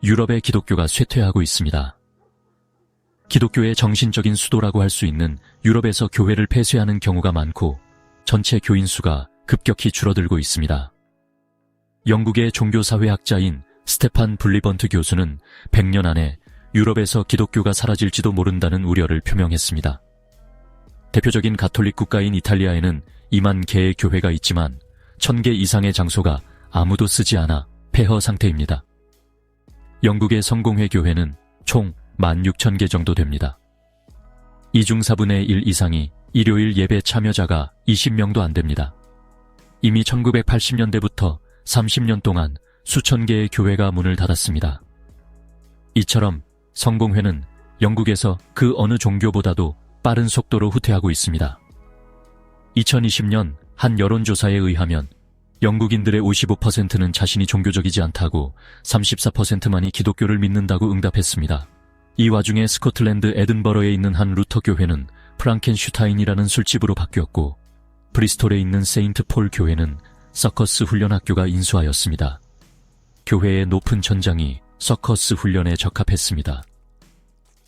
유럽의 기독교가 쇠퇴하고 있습니다. 기독교의 정신적인 수도라고 할 수 있는 유럽에서 교회를 폐쇄하는 경우가 많고 전체 교인 수가 급격히 줄어들고 있습니다. 영국의 종교사회학자인 스테판 블리번트 교수는 100년 안에 유럽에서 기독교가 사라질지도 모른다는 우려를 표명했습니다. 대표적인 가톨릭 국가인 이탈리아에는 2만 개의 교회가 있지만 1000개 이상의 장소가 아무도 쓰지 않아 폐허 상태입니다. 영국의 성공회 교회는 총 16,000개 정도 됩니다. 이 중 4분의 1 이상이 일요일 예배 참여자가 20명도 안 됩니다. 이미 1980년대부터 30년 동안 수천 개의 교회가 문을 닫았습니다. 이처럼 성공회는 영국에서 그 어느 종교보다도 빠른 속도로 후퇴하고 있습니다. 2020년 한 여론조사에 의하면 영국인들의 55%는 자신이 종교적이지 않다고 34%만이 기독교를 믿는다고 응답했습니다. 이 와중에 스코틀랜드 에든버러에 있는 한 루터 교회는 프랑켄슈타인이라는 술집으로 바뀌었고 브리스톨에 있는 세인트 폴 교회는 서커스 훈련학교가 인수하였습니다. 교회의 높은 천장이 서커스 훈련에 적합했습니다.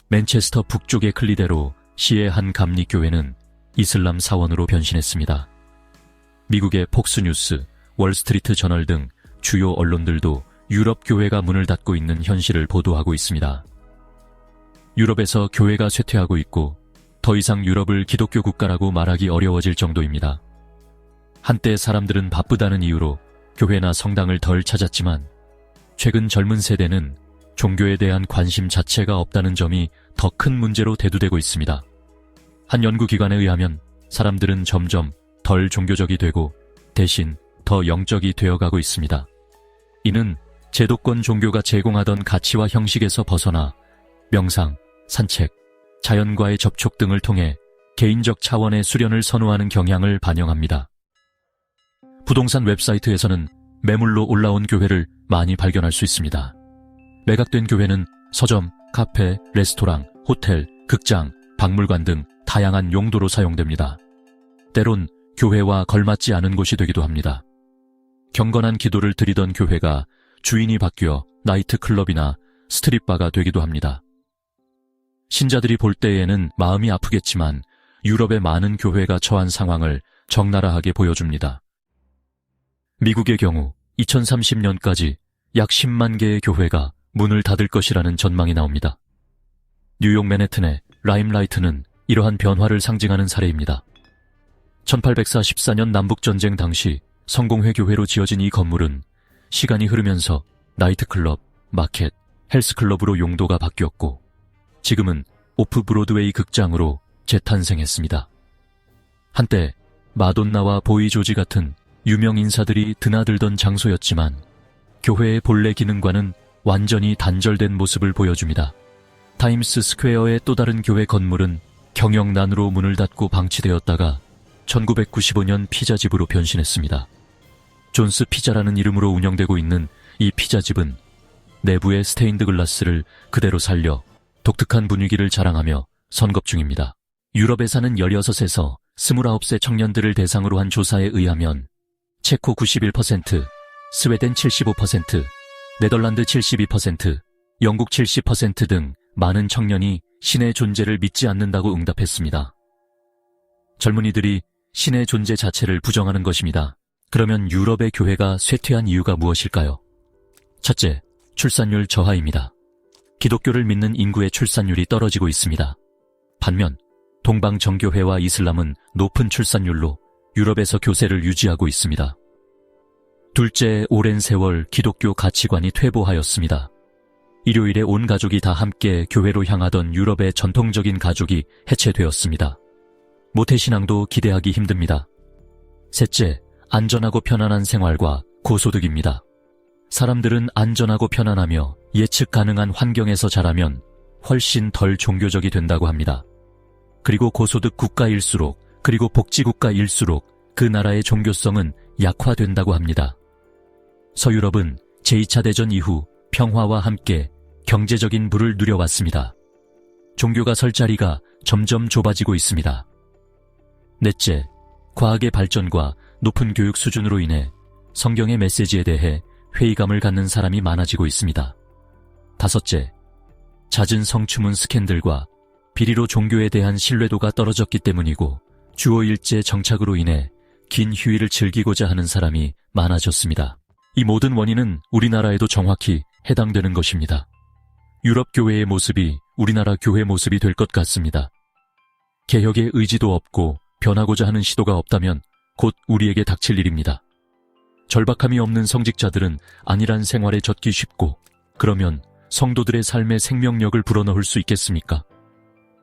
맨체스터 북쪽의 클리데로 시의 한 감리교회는 이슬람 사원으로 변신했습니다. 미국의 폭스뉴스, 월스트리트 저널 등 주요 언론들도 유럽 교회가 문을 닫고 있는 현실을 보도하고 있습니다. 유럽에서 교회가 쇠퇴하고 있고 더 이상 유럽을 기독교 국가라고 말하기 어려워질 정도입니다. 한때 사람들은 바쁘다는 이유로 교회나 성당을 덜 찾았지만 최근 젊은 세대는 종교에 대한 관심 자체가 없다는 점이 더 큰 문제로 대두되고 있습니다. 한 연구기관에 의하면 사람들은 점점 덜 종교적이 되고 대신 더 영적이 되어가고 있습니다. 이는 제도권 종교가 제공하던 가치와 형식에서 벗어나 명상, 산책, 자연과의 접촉 등을 통해 개인적 차원의 수련을 선호하는 경향을 반영합니다. 부동산 웹사이트에서는 매물로 올라온 교회를 많이 발견할 수 있습니다. 매각된 교회는 서점, 카페, 레스토랑, 호텔, 극장, 박물관 등 다양한 용도로 사용됩니다. 때론 교회와 걸맞지 않은 곳이 되기도 합니다. 경건한 기도를 드리던 교회가 주인이 바뀌어 나이트클럽이나 스트릿바가 되기도 합니다. 신자들이 볼 때에는 마음이 아프겠지만 유럽의 많은 교회가 처한 상황을 적나라하게 보여줍니다. 미국의 경우 2030년까지 약 10만 개의 교회가 문을 닫을 것이라는 전망이 나옵니다. 뉴욕 맨해튼의 라임라이트는 이러한 변화를 상징하는 사례입니다. 1844년 남북전쟁 당시 성공회 교회로 지어진 이 건물은 시간이 흐르면서 나이트클럽, 마켓, 헬스클럽으로 용도가 바뀌었고 지금은 오프 브로드웨이 극장으로 재탄생했습니다. 한때 마돈나와 보이 조지 같은 유명 인사들이 드나들던 장소였지만 교회의 본래 기능과는 완전히 단절된 모습을 보여줍니다. 타임스 스퀘어의 또 다른 교회 건물은 경영난으로 문을 닫고 방치되었다가 1995년 피자집으로 변신했습니다. 존스 피자라는 이름으로 운영되고 있는 이 피자집은 내부의 스테인드 글라스를 그대로 살려 독특한 분위기를 자랑하며 선겁 중입니다. 유럽에 사는 16에서 29세 청년들을 대상으로 한 조사에 의하면 체코 91%, 스웨덴 75%, 네덜란드 72%, 영국 70% 등 많은 청년이 신의 존재를 믿지 않는다고 응답했습니다. 젊은이들이 신의 존재 자체를 부정하는 것입니다. 그러면 유럽의 교회가 쇠퇴한 이유가 무엇일까요? 첫째, 출산율 저하입니다. 기독교를 믿는 인구의 출산율이 떨어지고 있습니다. 반면 동방 정교회와 이슬람은 높은 출산율로 유럽에서 교세를 유지하고 있습니다. 둘째, 오랜 세월 기독교 가치관이 퇴보하였습니다. 일요일에 온 가족이 다 함께 교회로 향하던 유럽의 전통적인 가족이 해체되었습니다. 모태신앙도 기대하기 힘듭니다. 셋째, 안전하고 편안한 생활과 고소득입니다. 사람들은 안전하고 편안하며 예측 가능한 환경에서 자라면 훨씬 덜 종교적이 된다고 합니다. 그리고 고소득 국가일수록 그리고 복지국가일수록 그 나라의 종교성은 약화된다고 합니다. 서유럽은 제2차 대전 이후 평화와 함께 경제적인 부를 누려왔습니다. 종교가 설 자리가 점점 좁아지고 있습니다. 넷째, 과학의 발전과 높은 교육 수준으로 인해 성경의 메시지에 대해 회의감을 갖는 사람이 많아지고 있습니다. 5째, 잦은 성추문 스캔들과 비리로 종교에 대한 신뢰도가 떨어졌기 때문이고 주 5일제 정착으로 인해 긴 휴일을 즐기고자 하는 사람이 많아졌습니다. 이 모든 원인은 우리나라에도 정확히 해당되는 것입니다. 유럽 교회의 모습이 우리나라 교회 모습이 될 것 같습니다. 개혁의 의지도 없고 변하고자 하는 시도가 없다면 곧 우리에게 닥칠 일입니다. 절박함이 없는 성직자들은 안일한 생활에 젖기 쉽고, 그러면 성도들의 삶의 생명력을 불어넣을 수 있겠습니까?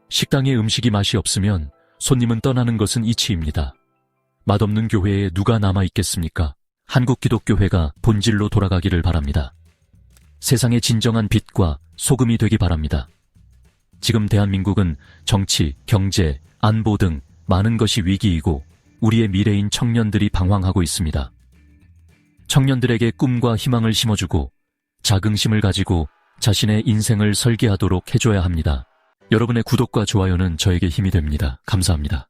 식당에 음식이 맛이 없으면 손님은 떠나는 것은 이치입니다. 맛없는 교회에 누가 남아있겠습니까? 한국 기독교회가 본질로 돌아가기를 바랍니다. 세상의 진정한 빛과 소금이 되기 바랍니다. 지금 대한민국은 정치, 경제, 안보 등 많은 것이 위기이고 우리의 미래인 청년들이 방황하고 있습니다. 청년들에게 꿈과 희망을 심어주고 자긍심을 가지고 자신의 인생을 설계하도록 해줘야 합니다. 여러분의 구독과 좋아요는 저에게 힘이 됩니다. 감사합니다.